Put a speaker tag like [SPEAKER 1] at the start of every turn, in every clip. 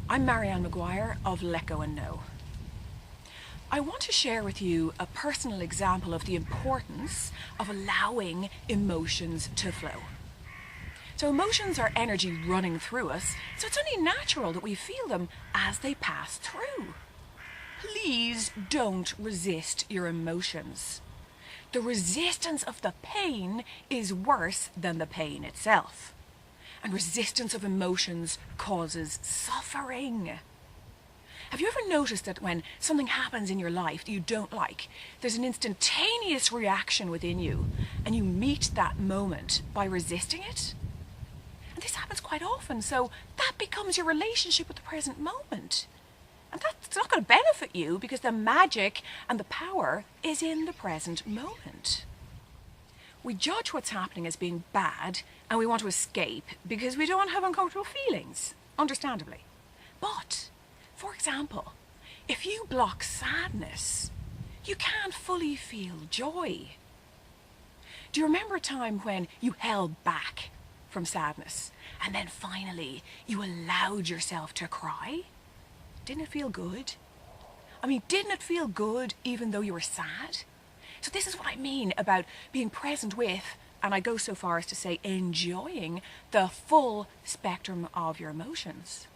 [SPEAKER 1] I'm Marianne Maguire of Let Go and Know. I want to share with you a personal example of the importance of allowing emotions to flow. So emotions are energy running through us, so it's only natural that we feel them as they pass through. Please don't resist your emotions. The resistance of the pain is worse than the pain itself. And resistance of emotions causes suffering. Have you ever noticed that when something happens in your life that you don't like, there's an instantaneous reaction within you, and you meet that moment by resisting it? And this happens quite often, so that becomes your relationship with the present moment. And that's not going to benefit you because the magic and the power is in the present moment. We judge what's happening as being bad and we want to escape because we don't want to have uncomfortable feelings, understandably. But, for example, if you block sadness, you can't fully feel joy. Do you remember a time when you held back from sadness and then finally you allowed yourself to cry? Didn't it feel good? I mean, didn't it feel good even though you were sad? So this is what I mean about being present with, and I go so far as to say enjoying, the full spectrum of your emotions.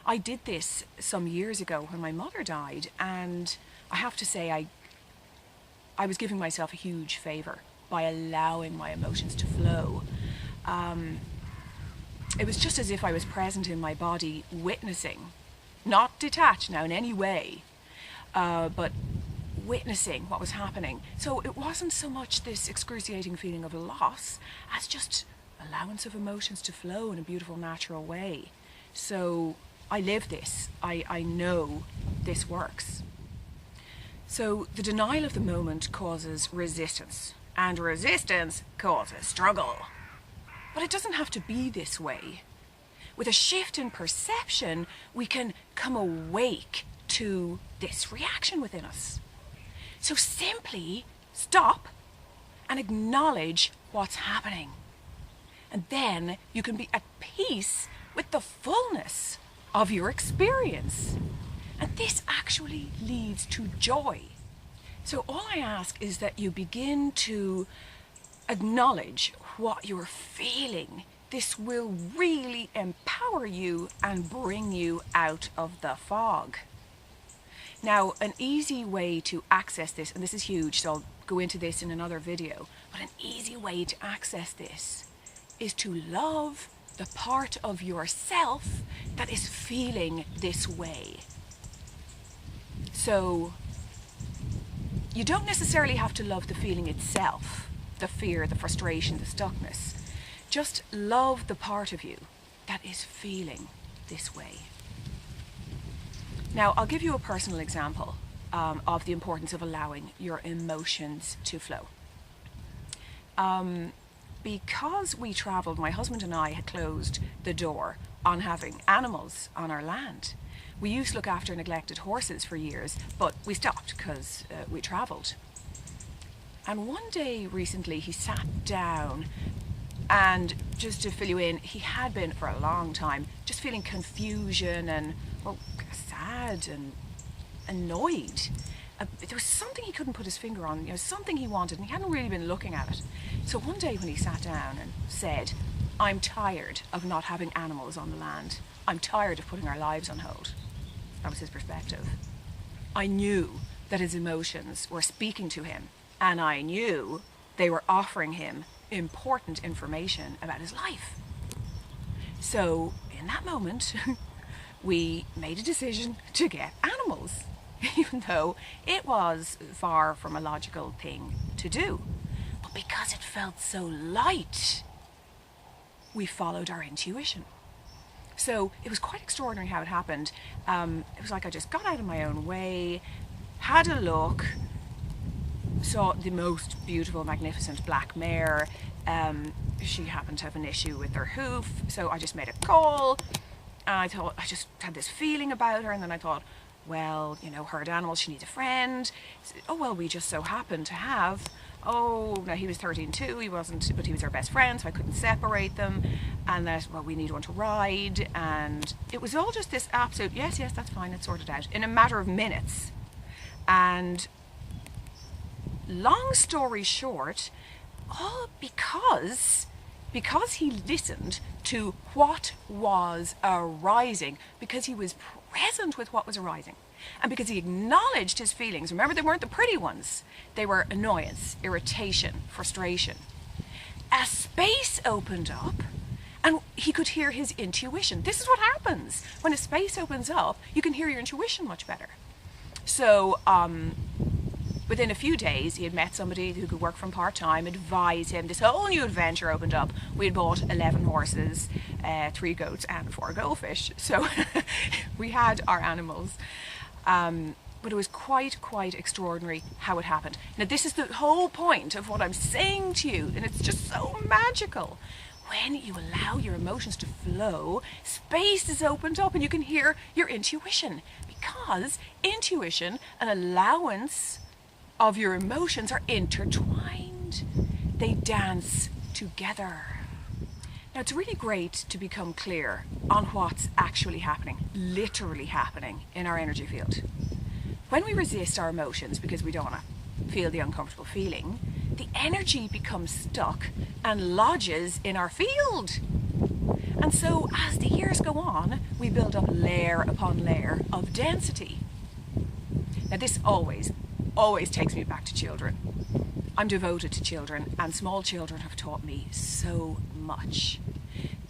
[SPEAKER 1] I did this some years ago when my mother died, and I have to say I was giving myself a huge favour by allowing my emotions to flow. It was just as if I was present in my body, witnessing, not detached now in any way, but witnessing what was happening. So it wasn't so much this excruciating feeling of loss as just allowance of emotions to flow in a beautiful, natural way. So I live this. I know this works. So the denial of the moment causes resistance, and resistance causes struggle. But it doesn't have to be this way. With a shift in perception, we can come awake to this reaction within us. So simply stop and acknowledge what's happening. And then you can be at peace with the fullness of your experience. And this actually leads to joy. So all I ask is that you begin to acknowledge what you're feeling. This will really empower you and bring you out of the fog. Now, an easy way to access this, and this is huge, so I'll go into this in another video, but an easy way to access this is to love the part of yourself that is feeling this way. So, you don't necessarily have to love the feeling itself, the fear, the frustration, the stuckness. Just love the part of you that is feeling this way. Now, I'll give you a personal example of the importance of allowing your emotions to flow. Because we travelled, my husband and I had closed the door on having animals on our land. We used to look after neglected horses for years, but we stopped because we travelled. And one day recently he sat down, and just to fill you in, he had been for a long time just feeling confusion and, well, sad and annoyed. There was something he couldn't put his finger on, something he wanted, and he hadn't really been looking at it. So one day when he sat down and said, "I'm tired of not having animals on the land. I'm tired of putting our lives on hold." That was his perspective. I knew that his emotions were speaking to him, and I knew they were offering him important information about his life. So in that moment, we made a decision to get animals, even though it was far from a logical thing to do. But because it felt so light, we followed our intuition. So it was quite extraordinary how it happened. It was like I just got out of my own way, had a look, saw the most beautiful, magnificent black mare. She happened to have an issue with her hoof, so I just made a call. I thought, I just had this feeling about her, and then I thought, well, herd animals, she needs a friend. Oh, well, we just so happen to have oh, now he was 13 too, he wasn't, but he was our best friend, so I couldn't separate them, and that, well, we need one to ride, and it was all just this absolute, yes, that's fine, it's sorted out, in a matter of minutes. And long story short, all because he listened to what was arising, because he was present with what was arising, and because he acknowledged his feelings. Remember, they weren't the pretty ones. They were annoyance, irritation, frustration. A space opened up, and he could hear his intuition. This is what happens. When a space opens up, you can hear your intuition much better. So, within a few days, he had met somebody who could work from part-time, advise him. This whole new adventure opened up. We had bought 11 horses, 3 goats and 4 goldfish. So we had our animals. But it was quite extraordinary how it happened. Now, this is the whole point of what I'm saying to you, and it's just so magical. When you allow your emotions to flow, space is opened up and you can hear your intuition, because intuition and allowance of your emotions are intertwined. They dance together. Now, it's really great to become clear on what's actually happening, literally happening in our energy field. When we resist our emotions because we don't want to feel the uncomfortable feeling, the energy becomes stuck and lodges in our field. And so as the years go on, we build up layer upon layer of density. Now, this always takes me back to children. I'm devoted to children, and small children have taught me so much.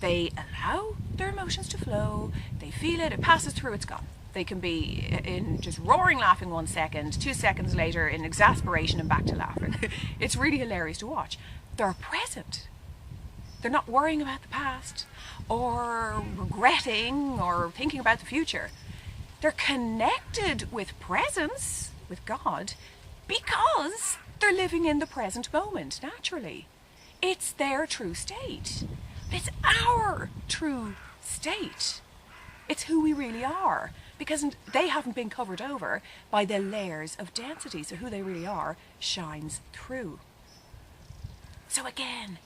[SPEAKER 1] They allow their emotions to flow, they feel it, it passes through, it's gone. They can be in just roaring laughing 1 second, 2 seconds later in exasperation and back to laughing. It's really hilarious to watch. They're present. They're not worrying about the past or regretting or thinking about the future. They're connected with presence, with God, because they're living in the present moment, naturally. It's their true state. It's our true state. It's who we really are, because they haven't been covered over by the layers of density, so who they really are shines through. So again,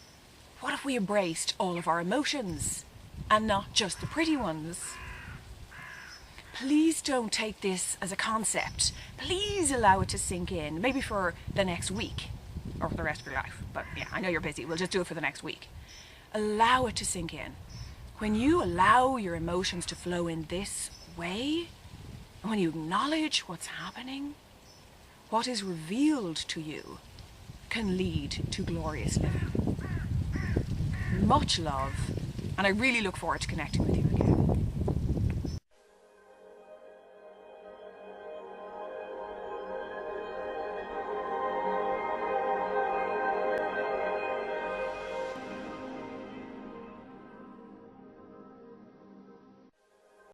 [SPEAKER 1] what if we embraced all of our emotions and not just the pretty ones? Please don't take this as a concept. Please allow it to sink in, maybe for the next week or for the rest of your life. But yeah, I know you're busy. We'll just do it for the next week. Allow it to sink in. When you allow your emotions to flow in this way, and when you acknowledge what's happening, what is revealed to you can lead to glorious living. Much love, and I really look forward to connecting with you again.